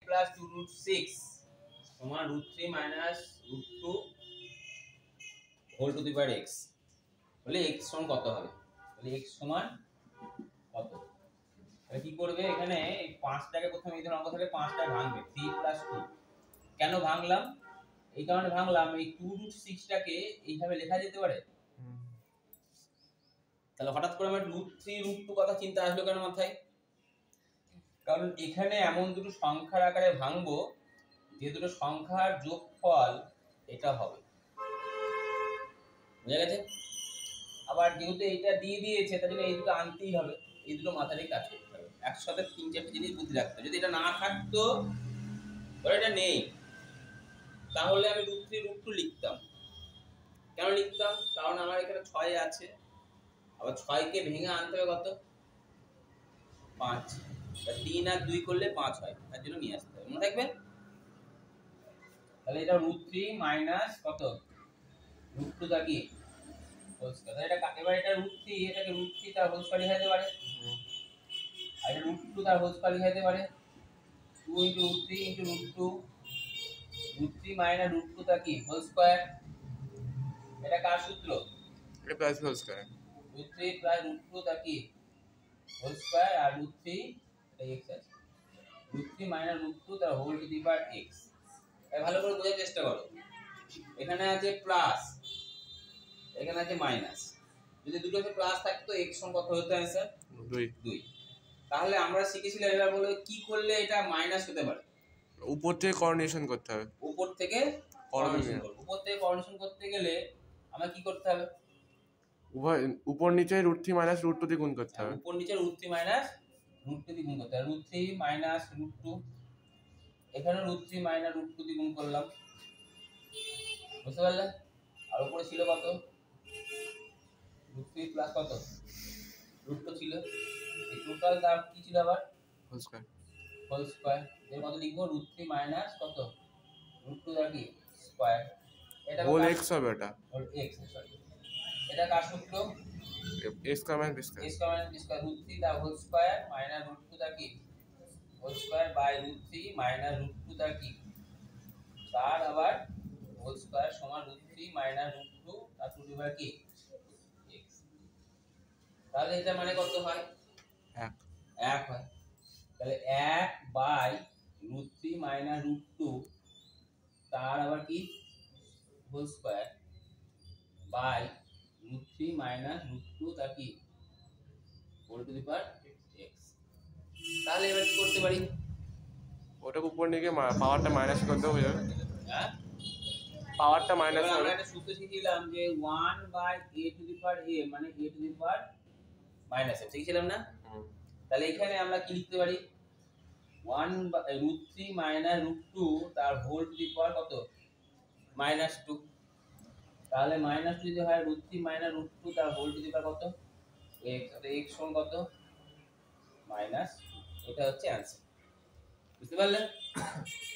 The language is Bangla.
প্লাস 2√6 সমান √3 minus √2 whole to the power x। বলে x সমান কত হবে? বলে x সমান কত? তাহলে কি করবে, এখানে এই 5টাকে প্রথমে এই ধরনের অঙ্ক থেকে 5টা ভাঙবে 3 প্লাস 2। কেন ভাঙলাম? এই কারণে ভাঙলাম, এই 2√6টাকে এইভাবে লেখা যেতে পারে। তাহলে হঠাৎ করে আমার √3 √2 কথা চিন্তা আসলো কেন মাথায়? কারণ এখানে এমন দুটো সংখ্যার আকারে ভাঙবো যে দুটো সংখ্যার যোগফল এটা হবে। বুঝা গেছে? আবার যেহেতু এটা দিয়ে দিয়েছে তার জন্য এই দুটো আনতেই হবে, এই দুটো মাথায় কাজ করতে হবে, একসাথে 3-4টা জিনিস বুদ্ধি রাখতে হবে। যদি এটা না থাকতো, ধর এটা নেই, তাহলে আমি √3 √2 লিখতাম। কেন লিখতাম? কারণ আমার এখানে 6 আছে, আবার 6কে ভেঙে আনতে হবে কত? 5। 3 আর 2 করলে 5 হয়, তার জন্য নিয়ে আসতে হবে। মনে থাকবে? তাহলে এটা √3 মাইনাস কত? √2 টা কি হোল স্কয়ার। এটা এবার এটা √3, এটাকে √3 তার হোল স্কয়ার লিখতে পারে, আর এটা √2 তার হোল স্কয়ার লিখতে পারে। 2 * √3 * √2, √3 মাইনাস √2 টা কি হোল স্কয়ার। এটা কার সূত্র? এটা প্লাস হোল স্কয়ার। √3 প্লাস √2 টা কি হোল স্কয়ার, আর √3 এটা x আছে, √3 মাইনাস √2 তার whole to the power x। এটা ভালো করে বোঝার চেষ্টা করো। এখানে আছে প্লাস, এখানে আছে মাইনাস। যদি দুটোতে প্লাস থাকতো x সমান কত হতো आंसर? 2। তাহলে আমরা শিখেছিলাম এবার বলে কি করলে এটা মাইনাস হতে পারে। উপর থেকে কোঅর্ডিনেশন করতে হবে। উপর থেকে কোঅর্ডিনেশন করব। উপর থেকে কোঅর্ডিনেশন করতে গেলে আমরা কি করতে হবে? উভয় উপর নিচে √3 মাইনাস √2 দিয়ে গুণ করতে হবে। উপর নিচে √3 মাইনাস √2 দিয়ে গুণ করতে হবে। √3 মাইনাস √2, এখানে √3 মাইনাস √2 দিয়ে গুণ করলাম। বুঝতে পারলে? আর উপরে ছিল কত? √3 প্লাস কত? √2 ছিল। এই টোটাল দাম কি ছিল আবার? Whole square. Whole square. এর কত লিখবো? √3 মাইনাস কত? √2 দা কি স্কয়ার। এটা হোল x হবে এটা। Whole x, sorry. এটা কার সূত্র? a square minus b square. a square minus b square, √3 দা হোল স্কয়ার মাইনাস √2 দা কি হোল স্কয়ার বাই √3 মাইনাস √2 দা কি তার আবার হোল স্কয়ার সমান √3 মাইনাস √2 তার টু দি পাওয়ার কি x। তাহলে এটা মানে কত হয়? 1 1 হয়। তাহলে 1 বাই √3 মাইনাস √2 তার আবার কি হোল স্কয়ার বাই √3 মাইনাস √2 তা কি whole to the power x। তাহলে এবার কি করতে পারি? ওটাকে উপর নিয়ে পাওয়ারটা মাইনাস করতে হবে। হ্যাঁ, পাওয়ারটা মাইনাস আমরা হবে। একটা সূত্র শিখেছিলাম যে 1 by a to the power a মানে a to the power minus m শিখেছিলাম না? তাহলে এখানে আমরা কি লিখতে পারি? 1 √3 মাইনাস √2 তার হোল টু দি পাওয়ার কত? -2। তাহলে -2 যদি হয় √3 মাইনাস √2 তার হোল টু দি পাওয়ার কত? x। তাহলে x সমান কত? -2। এটা হচ্ছে आंसर। বুঝতে পারলে?